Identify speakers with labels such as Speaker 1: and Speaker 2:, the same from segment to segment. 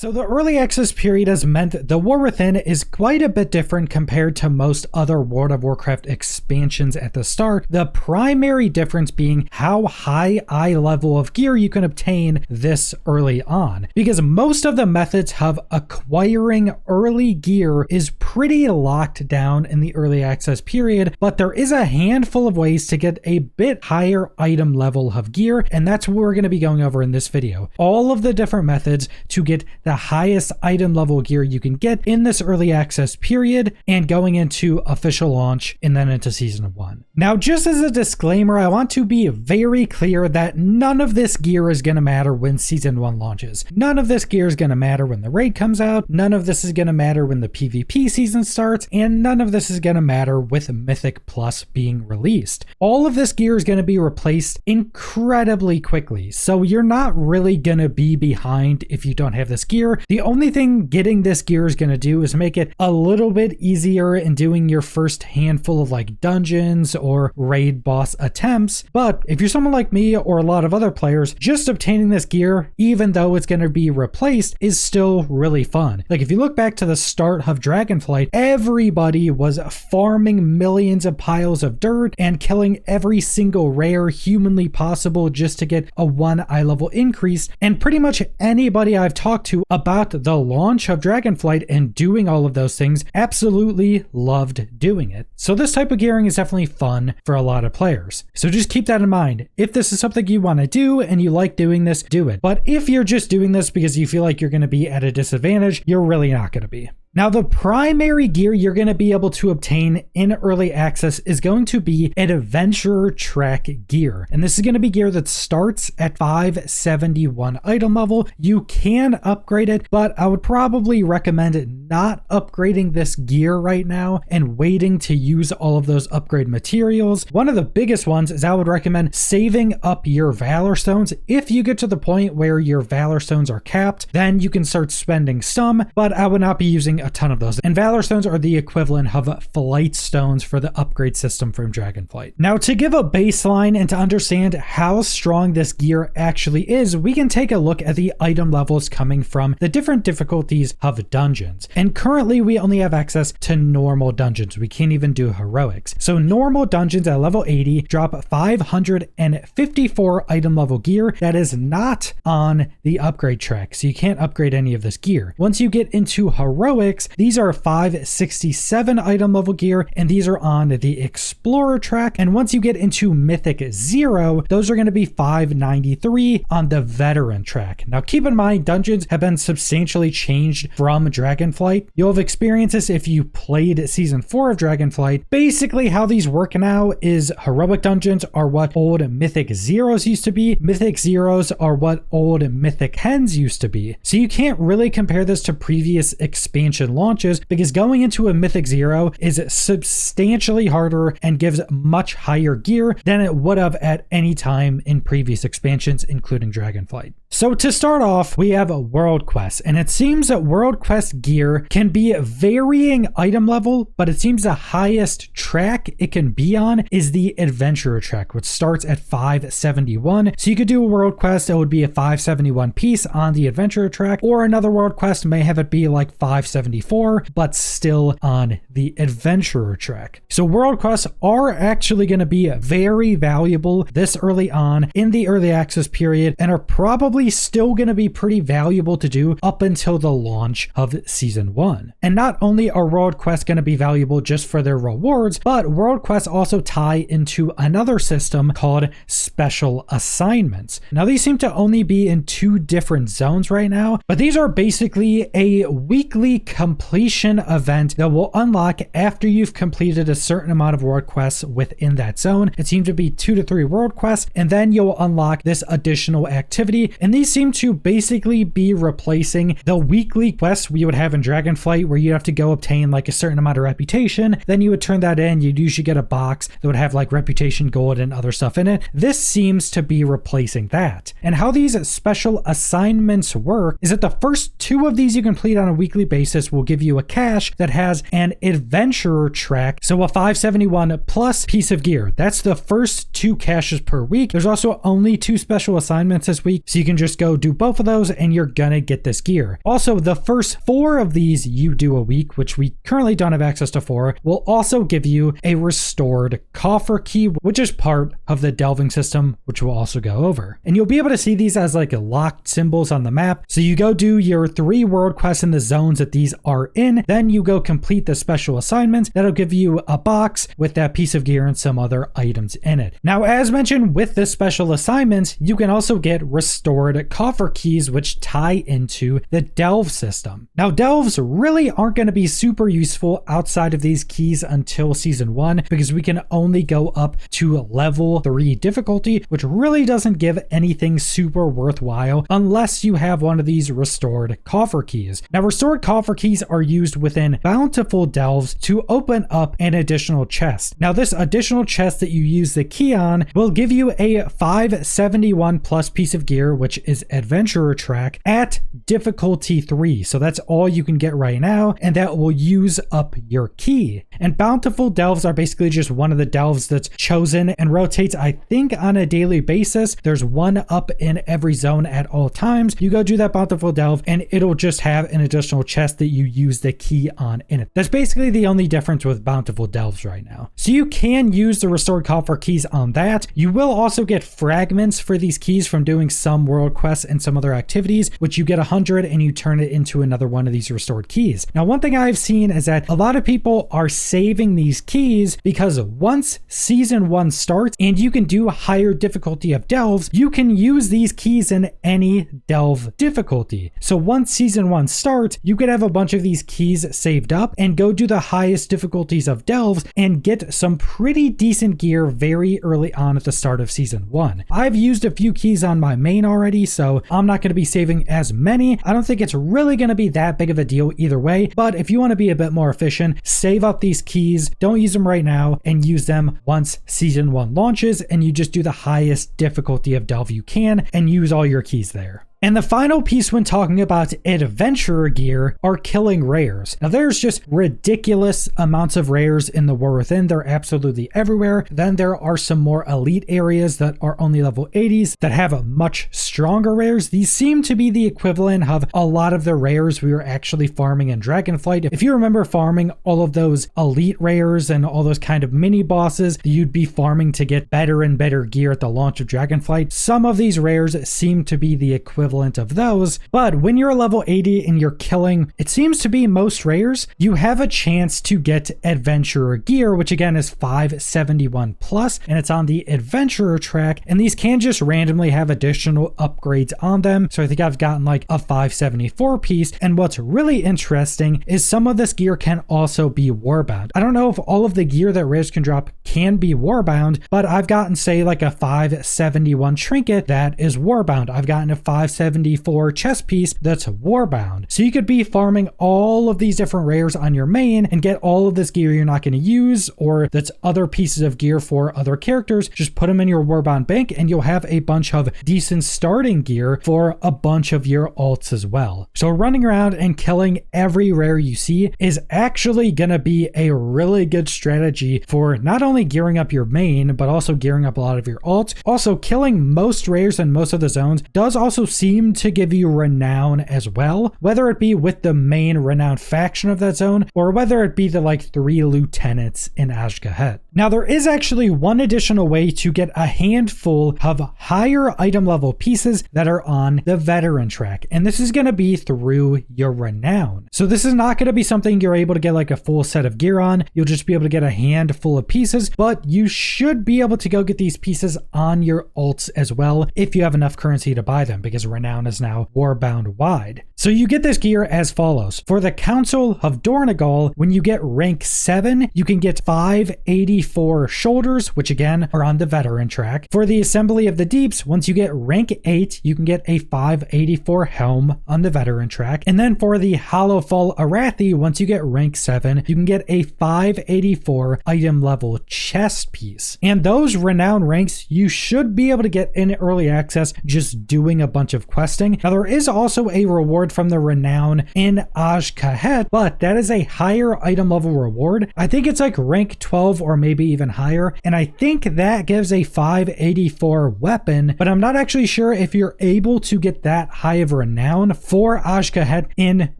Speaker 1: So the early access period has meant the War Within is quite a bit different compared to most other World of Warcraft expansions at the start, the primary difference being how high eye level of gear you can obtain this early on. Because most of the methods of acquiring early gear is pretty locked down in the early access period, but there is a handful of ways to get a bit higher item level of gear, and that's what we're going to be going over in this video. All of the different methods to get the highest item level gear you can get in this early access period and going into official launch and then into season 1. Now, just as a disclaimer, I want to be very clear that none of this gear is going to matter when season 1 launches. None of this gear is going to matter when the raid comes out. None of this is going to matter when the PvP season starts, and none of this is going to matter with Mythic Plus being released. All of this gear is going to be replaced incredibly quickly, so you're not really going to be behind if you don't have this gear. The only thing getting this gear is going to do is make it a little bit easier in doing your first handful of like dungeons or raid boss attempts. But if you're someone like me or a lot of other players, just obtaining this gear, even though it's going to be replaced, is still really fun. Like if you look back to the start of Dragonflight, everybody was farming millions of piles of dirt and killing every single rare humanly possible just to get a 1 eye level increase. And pretty much anybody I've talked to about the launch of Dragonflight and doing all of those things absolutely loved doing it. So this type of gearing is definitely fun for a lot of players. So just keep that in mind. If this is something you want to do and you like doing this, do it. But if you're just doing this because you feel like you're going to be at a disadvantage, you're really not going to be. Now, the primary gear you're going to be able to obtain in early access is going to be Adventurer Track gear. And this is going to be gear that starts at 571 item level. You can upgrade it, but I would probably recommend not upgrading this gear right now and waiting to use all of those upgrade materials. One of the biggest ones is I would recommend saving up your Valor Stones. If you get to the point where your Valor Stones are capped, then you can start spending some, but I would not be using a ton of those. And Valor Stones are the equivalent of Flight Stones for the upgrade system from Dragonflight. Now, to give a baseline and to understand how strong this gear actually is, we can take a look at the item levels coming from the different difficulties of dungeons. And currently we only have access to normal dungeons. We can't even do heroics. So normal dungeons at level 80 drop 554 item level gear that is not on the upgrade track. So you can't upgrade any of this gear. Once you get into heroics, these are 567 item level gear, and these are on the Explorer track. And once you get into Mythic 0, those are going to be 593 on the Veteran track. Now, keep in mind, dungeons have been substantially changed from Dragonflight. You'll have experienced this if you played Season 4 of Dragonflight. Basically, how these work now is heroic dungeons are what old Mythic Zeros used to be. Mythic Zeros are what old Mythic Hens used to be. So you can't really compare this to previous expansion launches because going into a Mythic 0 is substantially harder and gives much higher gear than it would have at any time in previous expansions, including Dragonflight. So to start off, we have a World Quest, and it seems that World Quest gear can be varying item level, but it seems the highest track it can be on is the Adventurer track, which starts at 571. So you could do a World Quest that would be a 571 piece on the Adventurer track, or another World Quest may have it be like 574, but still on the Adventurer track. So World Quests are actually going to be very valuable this early on in the early access period and are probably still going to be pretty valuable to do up until the launch of season 1. And not only are World Quests going to be valuable just for their rewards, but World Quests also tie into another system called special assignments. Now, these seem to only be in 2 different zones right now, but these are basically a weekly completion event that will unlock after you've completed a certain amount of World Quests within that zone. It seems to be 2 to 3 World Quests, and then you'll unlock this additional activity. And these seem to basically be replacing the weekly quests we would have in Dragonflight where you have to go obtain like a certain amount of reputation. Then you would turn that in. You'd usually get a box that would have like reputation gold and other stuff in it. This seems to be replacing that. And how these special assignments work is that the first 2 of these you complete on a weekly basis will give you a cache that has an adventurer track. So a 571 plus piece of gear. That's the first 2 caches per week. There's also only 2 special assignments this week. So you can just go do both of those and you're gonna get this gear. Also, the first 4 of these you do a week, which we currently don't have access to 4, will also give you a restored coffer key, which is part of the delving system, which we'll also go over. And you'll be able to see these as like locked symbols on the map. So you go do your 3 world quests in the zones that these are in, then you go complete the special assignments. That'll give you a box with that piece of gear and some other items in it. Now, as mentioned with the special assignments, you can also get restored coffer keys, which tie into the delve system. Now, delves really aren't going to be super useful outside of these keys until season 1, because we can only go up to level 3 difficulty, which really doesn't give anything super worthwhile unless you have one of these restored coffer keys. Now, restored coffer keys are used within bountiful delves to open up an additional chest. Now, this additional chest that you use the key on will give you a 571 plus piece of gear, which is adventurer track at difficulty 3. So that's all you can get right now, and that will use up your key. And bountiful delves are basically just one of the delves that's chosen and rotates, I think, on a daily basis. There's one up in every zone at all times. You go do that bountiful delve and it'll just have an additional chest that you use the key on in it. That's basically the only difference with bountiful delves right now. So you can use the restored coffer keys on that. You will also get fragments for these keys from doing some world quests and some other activities, which you get 100 and you turn it into another one of these restored keys. Now, one thing I've seen is that a lot of people are saving these keys because once season 1 starts and you can do a higher difficulty of delves, you can use these keys in any delve difficulty. So once season 1 starts, you could have a bunch of these keys saved up and go do the highest difficulties of delves and get some pretty decent gear very early on at the start of season 1. I've used a few keys on my main already, so I'm not going to be saving as many. I don't think it's really going to be that big of a deal either way, but if you want to be a bit more efficient, save up these keys, don't use them right now, and use them once season 1 launches, and you just do the highest difficulty of delve you can and use all your keys there. And the final piece when talking about adventurer gear are killing rares. Now, there's just ridiculous amounts of rares in the War Within. They're absolutely everywhere. Then there are some more elite areas that are only level 80s that have much stronger rares. These seem to be the equivalent of a lot of the rares we were actually farming in Dragonflight. If you remember farming all of those elite rares and all those kind of mini bosses that you'd be farming to get better and better gear at the launch of Dragonflight, some of these rares seem to be the equivalent of those. But when you're level 80 and you're killing, it seems to be most rares, you have a chance to get adventurer gear, which again is 571 plus, and it's on the adventurer track, and these can just randomly have additional upgrades on them. So I think I've gotten like a 574 piece, and what's really interesting is some of this gear can also be warbound. I don't know if all of the gear that rares can drop can be warbound, but I've gotten say like a 571 trinket that is warbound. I've gotten a 574 chest piece that's warbound. So you could be farming all of these different rares on your main and get all of this gear you're not going to use, or that's other pieces of gear for other characters. Just put them in your warbound bank and you'll have a bunch of decent starting gear for a bunch of your alts as well. So running around and killing every rare you see is actually going to be a really good strategy for not only gearing up your main, but also gearing up a lot of your alts. Also, killing most rares in most of the zones does also seem to give you renown as well, whether it be with the main Renown faction of that zone or whether it be the like 3 lieutenants in Ashgahet. Now, there is actually one additional way to get a handful of higher item level pieces that are on the veteran track, and this is going to be through your renown. So this is not going to be something you're able to get like a full set of gear on. You'll just be able to get a handful of pieces, but you should be able to go get these pieces on your alts as well if you have enough currency to buy them, because renown Renown is now warbound wide. So you get this gear as follows. For the Council of Dornegal, when you get rank 7, you can get 584 shoulders, which again are on the veteran track. For the Assembly of the Deeps, once you get rank 8, you can get a 584 helm on the veteran track. And then for the Hollowfall Arathi, once you get rank 7, you can get a 584 item level chest piece. And those Renown ranks you should be able to get in early access just doing a bunch of questing. Now there is also a reward from the Renown in Kahet, but that is a higher item level reward. I think it's like rank 12 or maybe even higher, and I think that gives a 584 weapon, but I'm not actually sure if you're able to get that high of Renown for Kahet in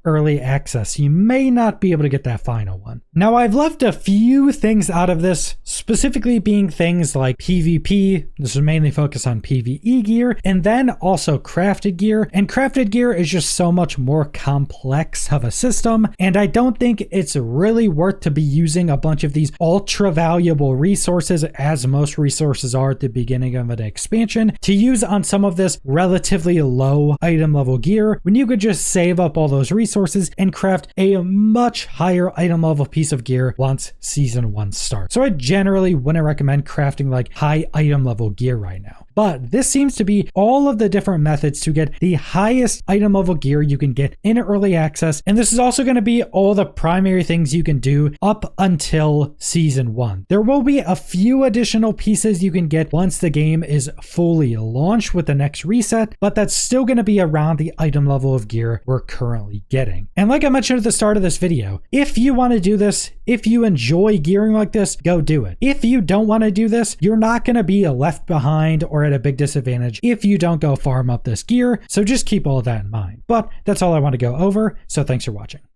Speaker 1: early access. You may not be able to get that final one. Now I've left a few things out of this, specifically being things like PvP. This is mainly focused on PvE gear, and then also crafted gear. And crafted gear is just so much more complex of a system, and I don't think it's really worth to be using a bunch of these ultra valuable resources, as most resources are at the beginning of an expansion, to use on some of this relatively low item level gear when you could just save up all those resources and craft a much higher item level piece of gear once season 1 starts. So I generally wouldn't recommend crafting like high item level gear right now. But this seems to be all of the different methods to get the highest item level gear you can get in early access. And this is also going to be all the primary things you can do up until season 1. There will be a few additional pieces you can get once the game is fully launched with the next reset, but that's still going to be around the item level of gear we're currently getting. And like I mentioned at the start of this video, if you want to do this, if you enjoy gearing like this, go do it. If you don't want to do this, you're not going to be left behind or at a big disadvantage if you don't go farm up this gear. So just keep all of that in mind. But that's all I want to go over. So thanks for watching.